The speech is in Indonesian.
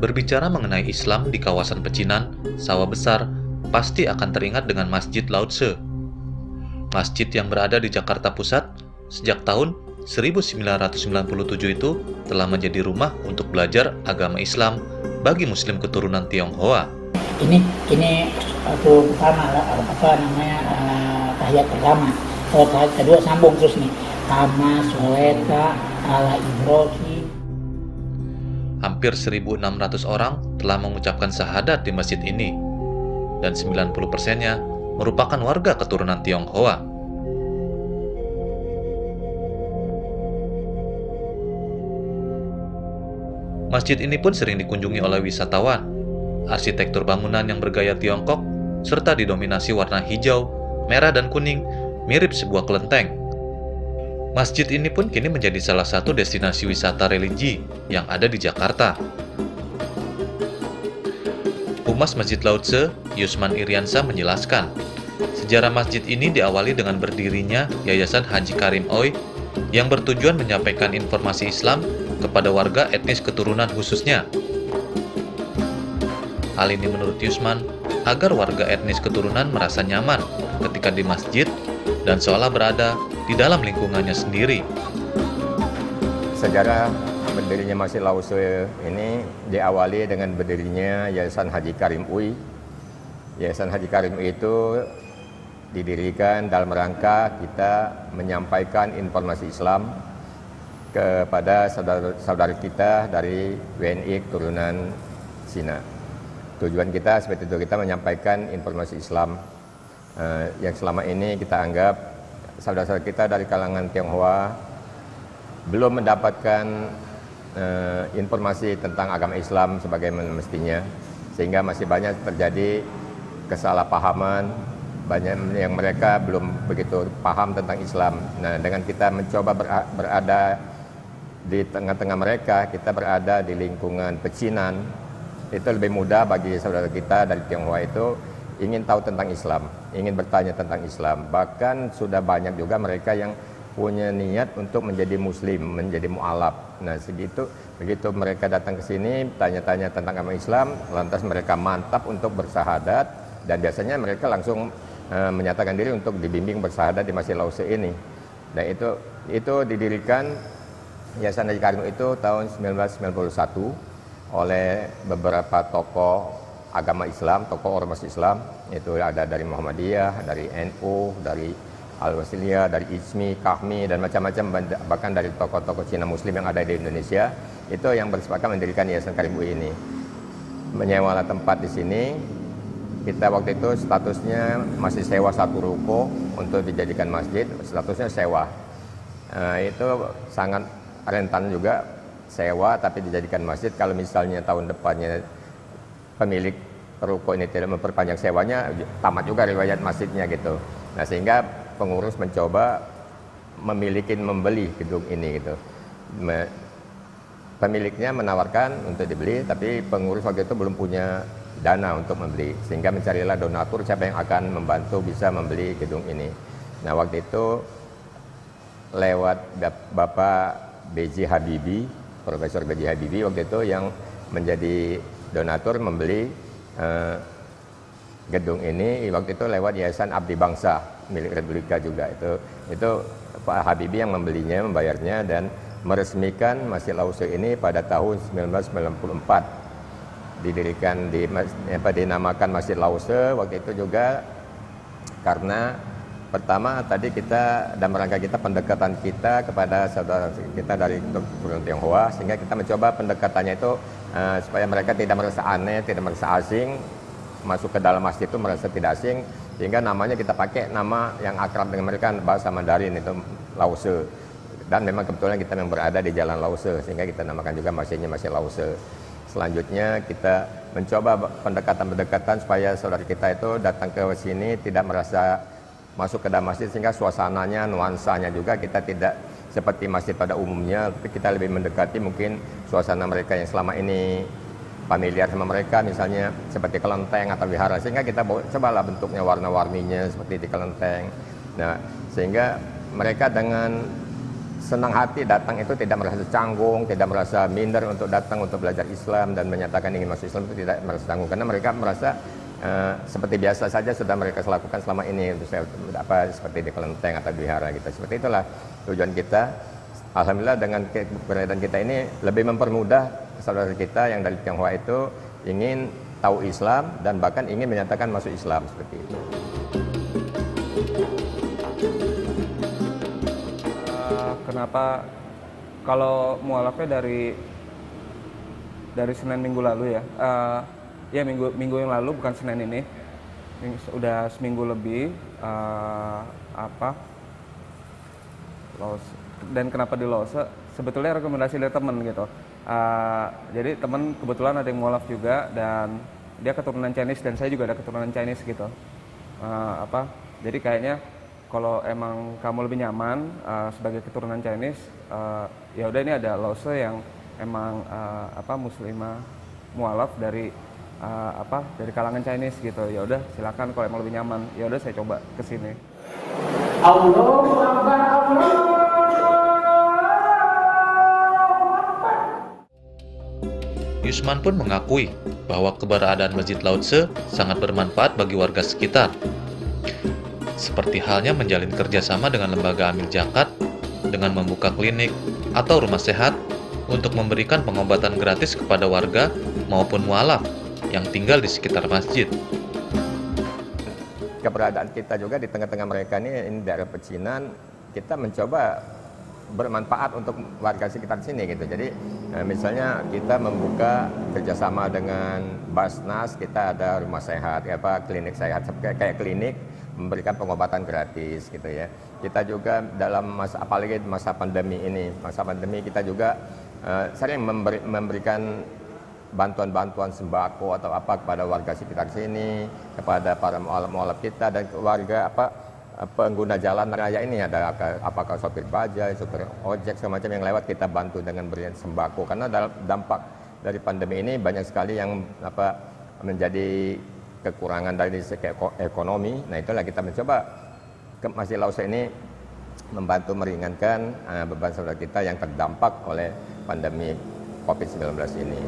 Berbicara mengenai Islam di kawasan pecinan, sawah besar, pasti akan teringat dengan Masjid Lao Tse. Masjid yang berada di Jakarta Pusat sejak tahun 1997 itu telah menjadi rumah untuk belajar agama Islam bagi Muslim keturunan Tionghoa. Ini waktu pertama tahiyat pertama. Kalau tahiyat kedua sambung terus nih. Kama sholeta ala Ibrahim. Hampir 1.600 orang telah mengucapkan syahadat di masjid ini, dan 90%-nya merupakan warga keturunan Tionghoa. Masjid ini pun sering dikunjungi oleh wisatawan. Arsitektur bangunan yang bergaya Tiongkok, serta didominasi warna hijau, merah, dan kuning, mirip sebuah kelenteng. Masjid ini pun kini menjadi salah satu destinasi wisata religi yang ada di Jakarta. Humas Masjid Lao Tse, Yusman Iriansa menjelaskan, sejarah masjid ini diawali dengan berdirinya Yayasan Haji Karim Oi yang bertujuan menyampaikan informasi Islam kepada warga etnis keturunan khususnya. Hal ini menurut Yusman agar warga etnis keturunan merasa nyaman ketika di masjid dan seolah berada di dalam lingkungannya sendiri. Sejarah berdirinya Masjid Lao Tse ini diawali dengan berdirinya Yayasan Haji Karim Ui. Yayasan Haji Karim Ui itu didirikan dalam rangka kita menyampaikan informasi Islam kepada saudara-saudara kita dari WNI keturunan Cina. Tujuan kita seperti itu, kita menyampaikan informasi Islam yang selama ini kita anggap saudara-saudara kita dari kalangan Tionghoa belum mendapatkan informasi tentang agama Islam sebagaimana mestinya, sehingga masih banyak terjadi kesalahpahaman, banyak yang mereka belum begitu paham tentang Islam. Nah, dengan kita mencoba berada di tengah-tengah mereka, kita berada di lingkungan pecinan, itu lebih mudah bagi saudara kita dari Tionghoa itu ingin tahu tentang Islam, ingin bertanya tentang Islam. Bahkan sudah banyak juga mereka yang punya niat untuk menjadi Muslim, menjadi mu'alaf. Nah, begitu mereka datang ke sini, tanya-tanya tentang agama Islam, lantas mereka mantap untuk bersahadat, dan biasanya mereka langsung menyatakan diri untuk dibimbing bersahadat di Masjid Lao Tse ini. Dan itu didirikan Yayasan Haji Karim itu tahun 1991 oleh beberapa tokoh agama Islam, tokoh ormas Islam. Itu ada dari Muhammadiyah, dari NU, dari Al-Wasiliyah, dari ISMI, KAHMI, dan macam-macam, bahkan dari tokoh-tokoh Cina Muslim yang ada di Indonesia. Itu yang bersepakat mendirikan Yayasan Karim Ui ini. Menyewa tempat di sini. Kita waktu itu statusnya masih sewa satu ruko untuk dijadikan masjid, statusnya sewa. Itu sangat rentan juga, sewa tapi dijadikan masjid. Kalau misalnya tahun depannya pemilik ruko ini tidak memperpanjang sewanya, tamat juga riwayat masjidnya gitu. Nah, sehingga pengurus mencoba membeli gedung ini gitu. Pemiliknya menawarkan untuk dibeli, tapi pengurus waktu itu belum punya dana untuk membeli, sehingga mencarilah donatur siapa yang akan membantu bisa membeli gedung ini. Nah, waktu itu lewat Bapak B.J. Habibie, Profesor B.J. Habibie waktu itu yang menjadi donatur membeli gedung ini. Waktu itu lewat Yayasan Abdi Bangsa milik Republika juga. Itu Pak Habibie yang membelinya, membayarnya, dan meresmikan Masjid Lao Tse ini pada tahun 1994. Didirikan dinamakan Masjid Lao Tse waktu itu juga karena pertama tadi kita dalam rangka kita pendekatan kita kepada saudara kita dari keturunan Tionghoa, sehingga kita mencoba pendekatannya itu supaya mereka tidak merasa aneh, tidak merasa asing, masuk ke dalam masjid itu merasa tidak asing, sehingga namanya kita pakai nama yang akrab dengan mereka, bahasa Mandarin, itu Lao Tse. Dan memang kebetulan kita yang berada di Jalan Lao Tse, sehingga kita namakan juga masjidnya Masjid Lao Tse. Selanjutnya kita mencoba pendekatan-pendekatan supaya saudara kita itu datang ke sini tidak merasa masuk ke dalam masjid, sehingga suasananya, nuansanya juga kita tidak seperti masjid pada umumnya, tapi kita lebih mendekati mungkin suasana mereka yang selama ini familiar sama mereka, misalnya seperti kelenteng atau wihara, sehingga kita cobalah bentuknya warna-warninya seperti di kelenteng. Nah, sehingga mereka dengan senang hati datang itu, tidak merasa canggung, tidak merasa minder untuk datang untuk belajar Islam dan menyatakan ingin masuk Islam, itu tidak merasa canggung karena mereka merasa seperti biasa saja sudah mereka lakukan selama ini, seperti di kelenteng atau di wihara gitu. Seperti itulah tujuan kita. Alhamdulillah dengan keberadaan kita ini lebih mempermudah saudara kita yang dari Tionghoa itu ingin tahu Islam dan bahkan ingin menyatakan masuk Islam seperti itu. Kenapa kalau mualafnya dari Senin minggu lalu ya? Ya minggu yang lalu, bukan Senin ini. Udah seminggu lebih. Dan kenapa di Lose? Sebetulnya rekomendasi dari teman gitu. Jadi teman kebetulan ada yang mualaf juga dan dia keturunan Chinese dan saya juga ada keturunan Chinese gitu. Jadi kayaknya kalau emang kamu lebih nyaman sebagai keturunan Chinese, ya udah ini ada Lose yang emang muslimah mualaf dari kalangan Chinese gitu. Ya udah silakan kalau emang lebih nyaman. Ya udah saya coba ke sini. Allahu Akbar, Allahu Akbar. Yusman pun mengakui bahwa keberadaan Masjid Lao-Tse sangat bermanfaat bagi warga sekitar. Seperti halnya menjalin kerjasama dengan lembaga amil zakat, dengan membuka klinik atau rumah sehat untuk memberikan pengobatan gratis kepada warga maupun mualaf yang tinggal di sekitar masjid. Keberadaan kita juga di tengah-tengah mereka ini daerah pecinan, kita mencoba bermanfaat untuk warga sekitar sini gitu. Jadi misalnya kita membuka kerjasama dengan Basnas, kita ada rumah sehat, klinik sehat, kayak klinik memberikan pengobatan gratis gitu ya. Kita juga dalam apalagi masa pandemi ini, kita juga sering memberikan bantuan-bantuan sembako atau kepada warga sekitar sini, kepada para mualaf kita dan warga pengguna jalan raya ini, ada apakah sopir bajai, sopir ojek semacam yang lewat, kita bantu dengan berikan sembako karena dampak dari pandemi ini banyak sekali yang menjadi kekurangan dari segi ekonomi. Nah itulah kita mencoba Masjid Lao-Tse ini membantu meringankan beban saudara kita yang terdampak oleh pandemi COVID-19 ini.